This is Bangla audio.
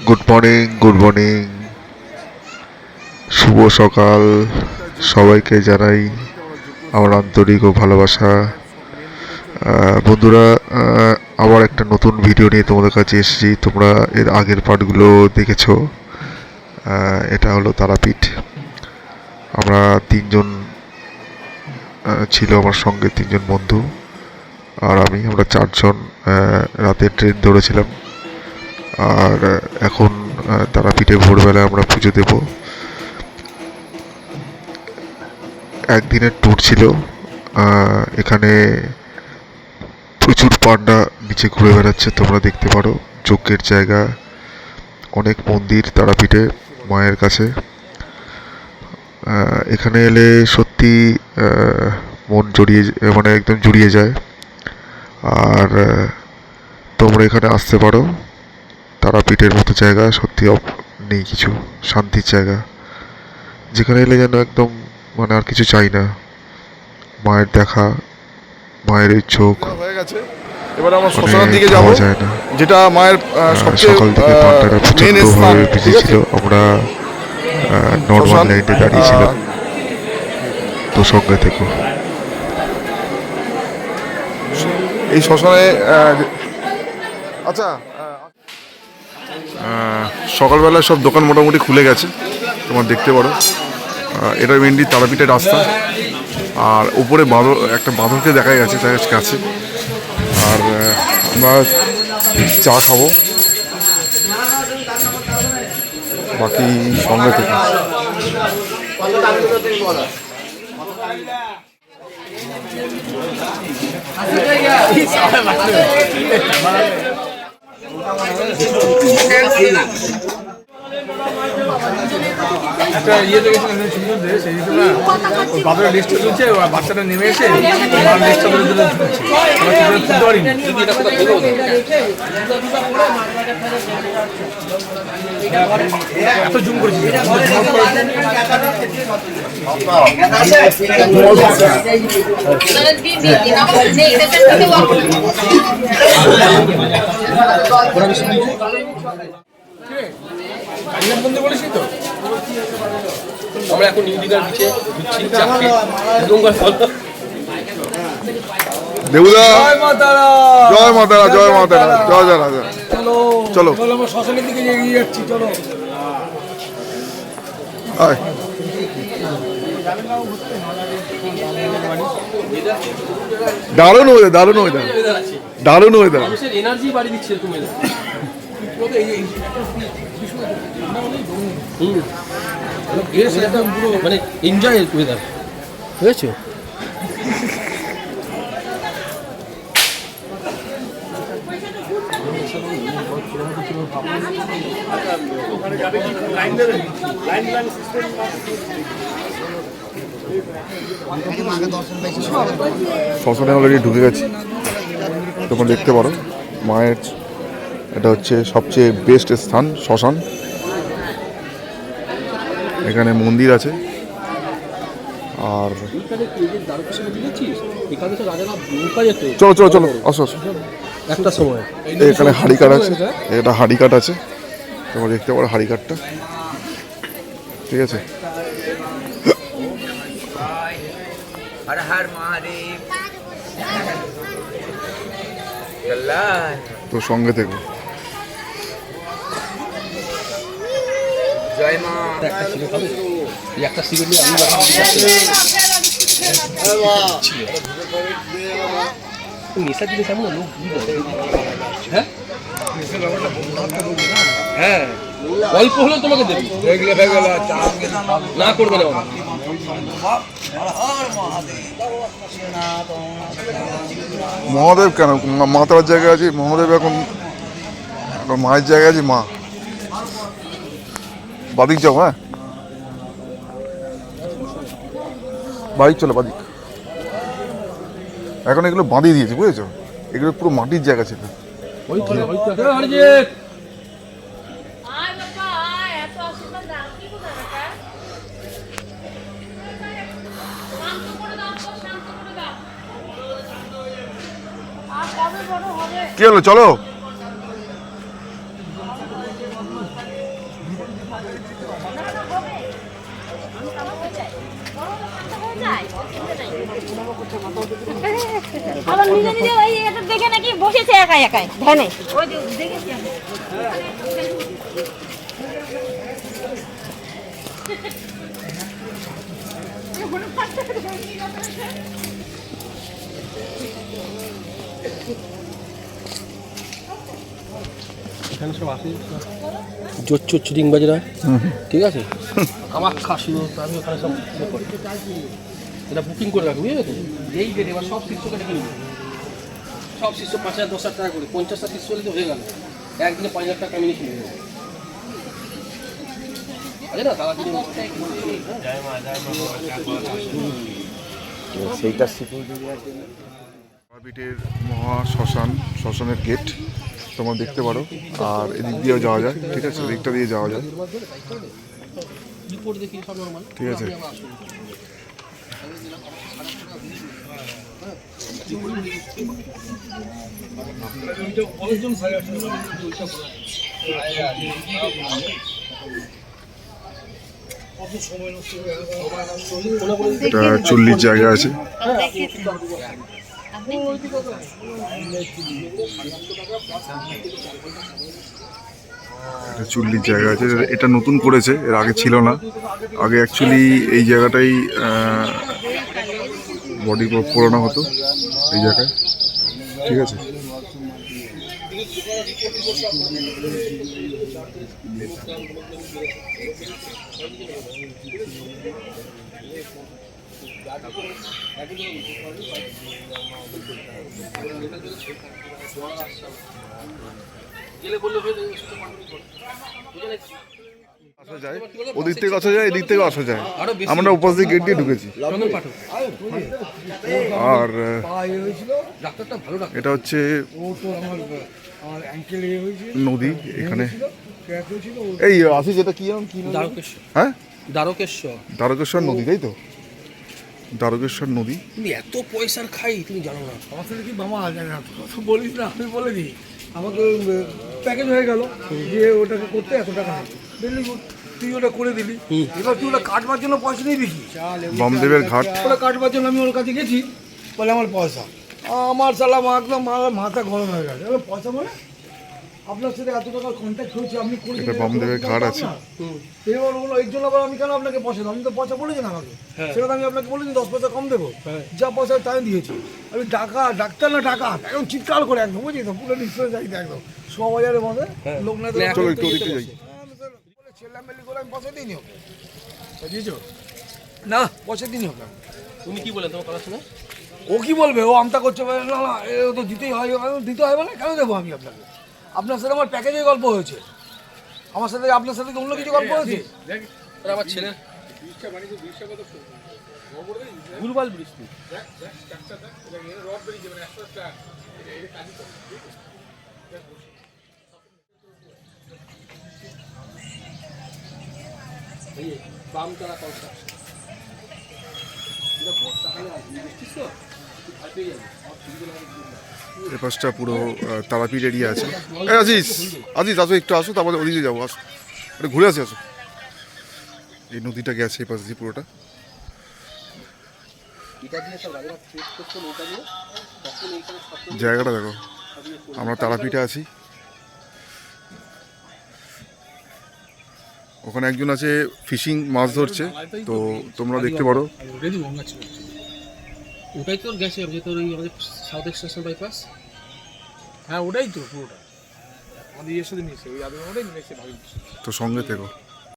গুড মর্নিং, শুভ সকাল। সবাইকে জানাই আমার আন্তরিক ও ভালোবাসা। বন্ধুরা, আবার একটা নতুন ভিডিও নিয়ে তোমাদের কাছে এসেছি। তোমরা এর আগের পার্টগুলো দেখেছো। এটা হলো তারাপীঠ। আমরা তিনজন ছিল আমার সঙ্গে, তিনজন বন্ধু আর আমরা চারজন রাতে ট্রেন ধরেছিলাম। আর এখন তারাপীঠে ভোরবেলা আমরা পুজো দেব। একদিনের ট্যুর ছিল। এখানে প্রচুর পান্ডা নিচে ঘুরে বেড়াচ্ছে, তোমরা দেখতে পারো। যজ্ঞের জায়গা, অনেক মন্দির তারাপীঠে মায়ের কাছে। এখানে এলে সত্যি মন একদম জুড়িয়ে যায়। আর তোমরা এখানে আসতে পারো। তারাপীঠের মতো জায়গা সত্যি নেই কিছু, শান্তির জায়গা। যেখানে এলে যেন একদম আর কিছু চাই না। মায়ের দেখা, মায়ের এই চোখ হয়ে গেছে। এবার আমরা শ্মশানের দিকে যাব, যেটা মায়ের সকাল থেকে পান্ডারা প্রচণ্ডভাবে ভিজেছিল। আমরা নর্মাল লাইনে দাঁড়িয়েছিলাম। তো সঙ্গে থেকো। এই শ্মশানে আচ্ছা, সকালবেলায় সব দোকান মোটামুটি খুলে গেছে, তোমার দেখতে পারো। এটা মেনলি তারাপীঠের রাস্তা। আর উপরে একটা বাঁদরকে দেখা গেছে তার কাছে। আর আমরা চা খাবো, বাকি সঙ্গে থেকে। একটা ইয়েতে গেছিলাম সুন্দর, সেই হিসেবে বাজারের লিস্টটা চলছে, বাচ্চাটা নেমে এসে লিস্টটা ধরে ধরে ঝুলছে, তুলতে পারিনি। এত জুম করেছি, বন্ধু বলেছি তো আমরা এখন নিউ দিঘার বিচে দেবুদা, জয় মা তারা, জয় মা তারা, জয় জয় রাজা। চলো আমরা শ্মশানের দিকে এগিয়ে যাচ্ছি, চলো। দারুণ ওয়েদার, দারুণ ওয়েদার, দারুণ ওয়েদার। এনার্জি বাড়ি দিচ্ছে তুমি। মানে এনজয় ওয়েদার বুঝেছো। শ্মশানে অলরেডি ঢুকে গেছি, তোমরা দেখতে পারো। মায়ের এটা হচ্ছে সবচেয়ে বেস্ট স্থান, শ্মশান। এখানে মন্দির আছে। আর চলো চলো চলো, আসো আসো। একটা সময় এখানে হাড়িকাঠ আছে, এটা হাড়িকাঠ আছে, তোমরা দেখতে পারো হাড়িকাঠটা। ঠিক আছে, हर हर महादेव। তো সঙ্গে থেকো। জয় মা। একটা সিগারেট নিয়ে আমি নেশা দিলে কেমন লোক, হ্যাঁ হ্যাঁ অল্প হলেও তোমাকে দেবে, না করবে না। মহাদেব কেন, মাতার জায়গায় আছে মহাদেব। এখন মায়ের জায়গায় আছে মা। বাদিক যাও, হ্যাঁ বাদিক চলো, বাদিক। এখন এগুলো বাঁধিয়ে দিয়েছে, বুঝেছো। এগুলো পুরো মাটির জায়গা ছিল। কি হলো, চলো। আবার নিজে নিজে ওই এটা দেখে নাকি বসেছে একাই একাই ধ্যানে ওই যে দেখেছি আমি জোর চোর চিটিং বাজরা ঠিক আছে আমার খাসি আমি ওখানে সব এটা বুকিং করে রাখবি বুঝলি তো যেই ডেট এবার সব শিষ্যকে ডেকে নিবি সব শিষ্য 5,000 10,000 টাকা করে 50টা শিষ্য হলে তো হয়ে গেল একদিনে 5,000 টাকা কামিয়ে কিনে দেবো আরে না দাদা কিনে সেইটা তারাপীঠের মহা শ্মশানের গেট তোমরা দেখতে পারো। আর এদিক দিয়েও যাওয়া যায়, ঠিক আছে, এদিকটা দিয়ে যাওয়া যায়, রিপোর্ট দেখি সব নরমাল ঠিক আছে। এটা চল্লিশ জায়গা আছে। চল্লিশ জায়গা আছে, এটা নতুন করেছে, এর আগে ছিল না। আগে অ্যাকচুয়ালি এই জায়গাটাই বডি পোড়ানো হতো এই জায়গায়, ঠিক আছে। আসা যায়, ওদিক থেকে আসা যায়, এদিক থেকে আসা যায়। আমরা উপাস দিয়ে গেট দিয়ে ঢুকেছি। আর এটা হচ্ছে নদী, এখানে এই আসি যেটা কি দ্বারকেশ্বর হ্যাঁ দ্বারকেশ্বর নদী, তাই তো, দ্বারকেশ্বর নদী। তুমি এত পয়সার খাই তুমি জানো না আমার সাথে কি মামা বলিস না, আমি বলে দিই আমাকে প্যাকেজ হয়ে গেল যে ওটাকে করতে এত টাকা দিলি, তুই ওটা করে দিলি, এবার তুই ওটা কাটবার জন্য পয়সা নিয়ে দেখি বামদেবের ঘাট, ওটা কাটবার জন্য আমি ওর কাছে গেছি, বলে আমার পয়সা, আমার সালাম একদম মাথা গরম হয়ে গেছে। পয়সা বলে আপনার সাথে এত টাকা কন্ট্যাক্ট হয়েছে, আপনি করে এটা বামদেবের ঘাট আছে। এবার বলো এর জন্য আবার আমি কেন আপনাকে পয়সা দেবো, আমি তো পয়সা বলেছেন আমাকে, সেটা তো আমি আপনাকে বলেছি 10 পয়সা কম দেবো, যা পয়সা তাই দিয়েছি আমি। ডাক্তার না টাকা একদম চিৎকার করে একদম বুঝলি তো, পুরো নিশ্চয় যাই একদম শোভাবাজারের মধ্যে লোক না ছেলেমেলি করে আমি পয়সা দিইনি ওকে, বুঝেছো না, পয়সা দিইনি ওকে। তুমি কি বলে তোমার কথা শুনে ও কি বলবে, ও আমতা করছে, না না এ তো দিতেই হয়, দিতে হয় বলে কেন দেবো আমি আপনাকে? আপনার সাথে আমার প্যাকেজে গল্প হয়েছে, আমার সাথে আপনার সাথে অন্য কিছু গল্প হয়েছে। আমার ছেলের ভুলভাল বৃষ্টি বাম তারা এ পাশটা পুরো তারাপীঠ এরিয়া আছে। আজিজ আসো, একটু আসো, তারপরে ওদিকে যাবো, আসো একটু ঘুরে আসি, আসো। এই নদীটা গেছে এই পাশ দিয়ে পুরোটা। জায়গাটা দেখো, আমরা তারাপীঠে আছি, ওখানে একজন আছে ফিশিং, মাছ ধরছে, তো তোমরা দেখতে পারো। ওটাই তোর গেছে তোর ওই আমাদের সাউথ এক্সটেনশন বাইপাস, হ্যাঁ ওটাই তো পুরোটা আমাদের ইয়ের সাথে মিশে, ওই আগে ওটাই মিশে ভাবি। তো সঙ্গে থেকো।